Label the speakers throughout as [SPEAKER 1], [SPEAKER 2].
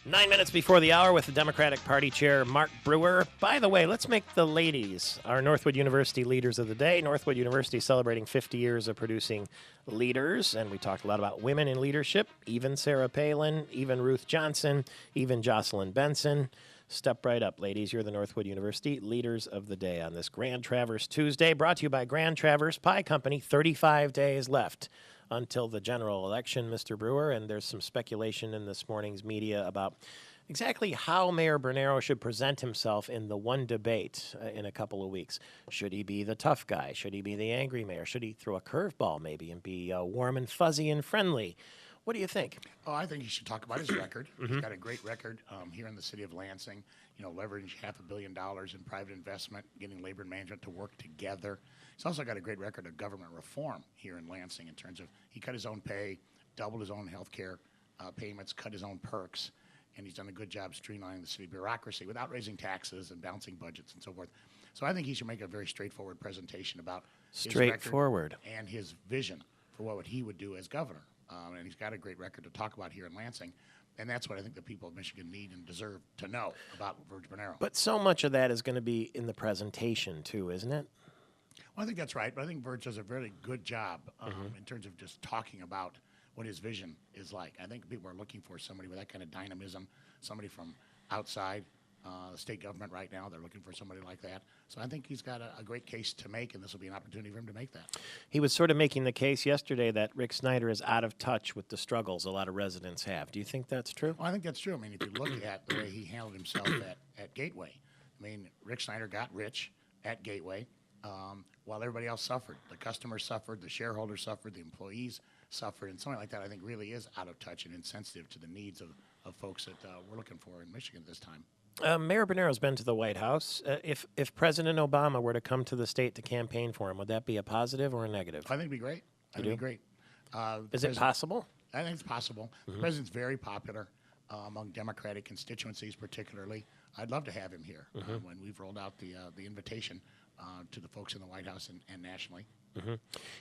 [SPEAKER 1] 9 minutes before the hour with the Democratic Party Chair, Mark Brewer. By the way, let's make the ladies our Northwood University leaders of the day. Northwood University celebrating 50 years of producing leaders, and we talked a lot about women in leadership, even Sarah Palin, even Ruth Johnson, even Jocelyn Benson. Step right up, ladies. You're the Northwood University leaders of the day on this Grand Traverse Tuesday, brought to you by Grand Traverse Pie Company. 35 days left until the general election, Mr. Brewer, and there's some speculation in this morning's media about exactly how Mayor Bernero should present himself in the one debate in a couple of weeks. Should he be the tough guy? Should he be the angry mayor? Should he throw a curveball maybe and be warm and fuzzy and friendly? What do you think?
[SPEAKER 2] Oh, I think he should talk about his record. He's got a great record here in the city of Lansing. You know, leveraging $500 million in private investment, getting labor and management to work together. He's also got a great record of government reform here in Lansing in terms of he cut his own pay, doubled his own health care payments, cut his own perks, and he's done a good job streamlining the city bureaucracy without raising taxes and balancing budgets and so forth. So I think he should make a very straightforward presentation about his record and his vision for what he would do as governor. And he's got a great record to talk about here in Lansing. And that's what I think the people of Michigan need and deserve to know about Verge Bernero.
[SPEAKER 1] But so much of that is going to be in the presentation, too, isn't it?
[SPEAKER 2] Well, I think that's right. But I think Verge does a really good job in terms of just talking about what his vision is like. I think people are looking for somebody with that kind of dynamism, somebody from outside the state government right now. They're looking for somebody like that. So I think he's got a great case to make, and this will be an opportunity for him to make that.
[SPEAKER 1] He was sort of making the case yesterday that Rick Snyder is out of touch with the struggles a lot of residents have. Do you think that's true?
[SPEAKER 2] Well, I think that's true. I mean, if you look at the way he handled himself at Gateway, I mean, Rick Snyder got rich at Gateway while everybody else suffered. The customers suffered, the shareholders suffered, the employees suffered, and something like that I think really is out of touch and insensitive to the needs of folks that we're looking for in Michigan at this time.
[SPEAKER 1] Mayor Bernero's been to the White House. If President Obama were to come to the state to campaign for him, would that be a positive or a negative?
[SPEAKER 2] I think it'd be great. I think it'd be great.
[SPEAKER 1] Is it possible?
[SPEAKER 2] I think it's possible. The president's very popular among Democratic constituencies, particularly. I'd love to have him here when we've rolled out the invitation to the folks in the White House and nationally.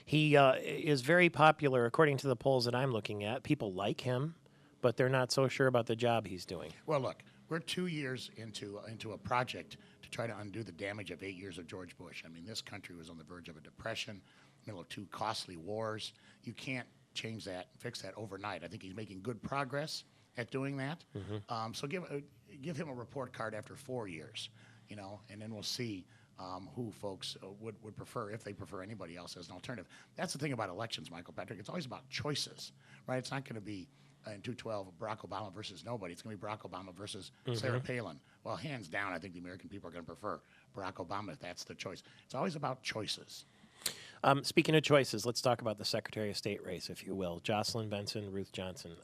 [SPEAKER 1] He is very popular, according to the polls that I'm looking at. People like him, but they're not so sure about the job he's doing.
[SPEAKER 2] Well, look, we're 2 years into a project to try to undo the damage of 8 years of George Bush. I mean, this country was on the verge of a depression, middle of 2 costly wars. You can't change that, fix that overnight. I think he's making good progress at doing that. So give him a report card after 4 years, you know, and then we'll see who folks would prefer, if they prefer anybody else as an alternative. That's the thing about elections, Michael Patrick. It's always about choices, right? It's not going to be in 2012 Barack Obama versus nobody. It's going to be Barack Obama versus Sarah Palin. Well, hands down, I think the American people are going to prefer Barack Obama if that's the choice. It's always about choices.
[SPEAKER 1] Speaking of choices, let's talk about the Secretary of State race, if you will. Jocelyn Benson, Ruth Johnson.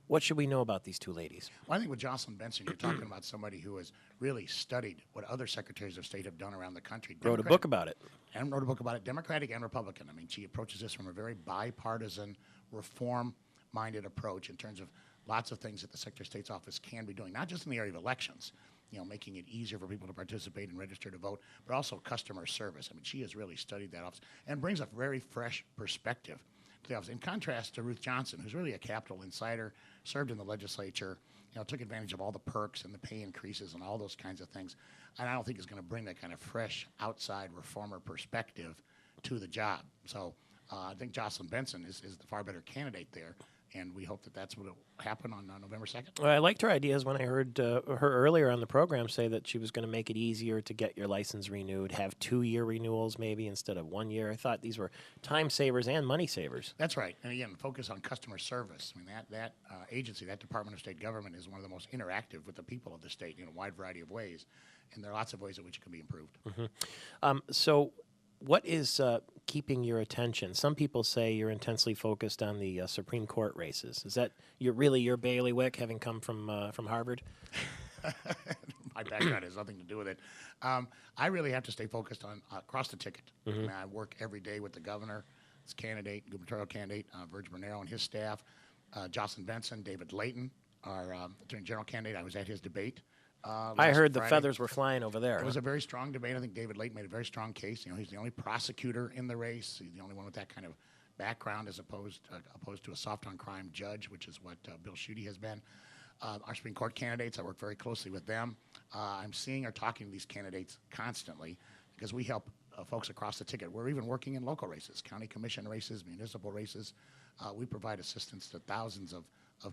[SPEAKER 1] What should we know about these two ladies?
[SPEAKER 2] Well, I think with Jocelyn Benson, you're talking about somebody who has really studied what other secretaries of state have done around the country.
[SPEAKER 1] Wrote a book about it.
[SPEAKER 2] And wrote a book about it, Democratic and Republican. I mean, she approaches this from a very bipartisan, reform-minded approach in terms of lots of things that the Secretary of State's office can be doing, not just in the area of elections, you know, making it easier for people to participate and register to vote, but also customer service. I mean, she has really studied that office and brings a very fresh perspective to the office. In contrast to Ruth Johnson, who's really a Capitol insider, served in the legislature, you know, took advantage of all the perks and the pay increases and all those kinds of things. And I don't think is going to bring that kind of fresh outside reformer perspective to the job. So I think Jocelyn Benson is the far better candidate there. And we hope that that's what will happen on November 2nd.
[SPEAKER 1] Well, I liked her ideas when I heard her earlier on the program say that she was going to make it easier to get your license renewed, have 2-year renewals maybe instead of 1 year. I thought these were time savers and money savers.
[SPEAKER 2] That's right. And again, focus on customer service. I mean, that agency, that Department of State Government is one of the most interactive with the people of the state in a wide variety of ways. And there are lots of ways in which it can be improved.
[SPEAKER 1] So what is keeping your attention? Some people say you're intensely focused on the Supreme Court races. Is that your bailiwick, having come from Harvard?
[SPEAKER 2] My background has nothing to do with it. I really have to stay focused on across the ticket. I mean, I work every day with the governor, his gubernatorial candidate, Verge Bernero and his staff, Jocelyn Benson, David Layton, our Attorney General candidate. I was at his debate.
[SPEAKER 1] I heard the feathers were flying over there.
[SPEAKER 2] It was a very strong debate. I think David Layton made a very strong case. You know, he's the only prosecutor in the race. He's the only one with that kind of background as opposed to a soft on crime judge, which is what Bill Schuette has been. Our Supreme Court candidates, I work very closely with them. I'm seeing or talking to these candidates constantly because we help folks across the ticket. We're even working in local races, county commission races, municipal races. We provide assistance to thousands of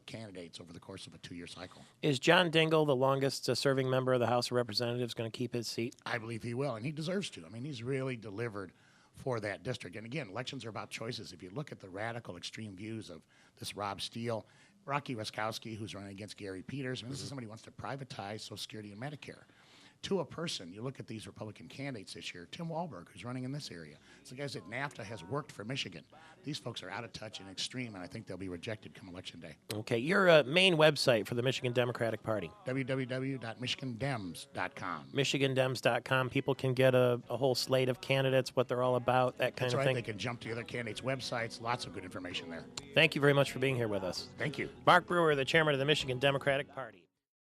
[SPEAKER 2] candidates over the course of a 2-year cycle.
[SPEAKER 1] Is John Dingell, the longest serving member of the House of Representatives, going to keep his seat?
[SPEAKER 2] I believe he will, and he deserves to. I mean, he's really delivered for that district. And again, elections are about choices. If you look at the radical extreme views of this Rob Steele, Rocky Raskowski, who's running against Gary Peters, this is somebody who wants to privatize Social Security and Medicare. To a person, you look at these Republican candidates this year, Tim Walberg, who's running in this area. It's the guys that NAFTA has worked for Michigan. These folks are out of touch and extreme, and I think they'll be rejected come Election Day.
[SPEAKER 1] Okay, your main website for the Michigan Democratic Party?
[SPEAKER 2] www.michigandems.com.
[SPEAKER 1] MichiganDems.com. People can get a whole slate of candidates, what they're all about, that kind
[SPEAKER 2] That's
[SPEAKER 1] of
[SPEAKER 2] right.
[SPEAKER 1] thing.
[SPEAKER 2] They can jump to the other candidates' websites. Lots of good information there.
[SPEAKER 1] Thank you very much for being here with us.
[SPEAKER 2] Thank you.
[SPEAKER 1] Mark Brewer, the chairman of the Michigan Democratic Party.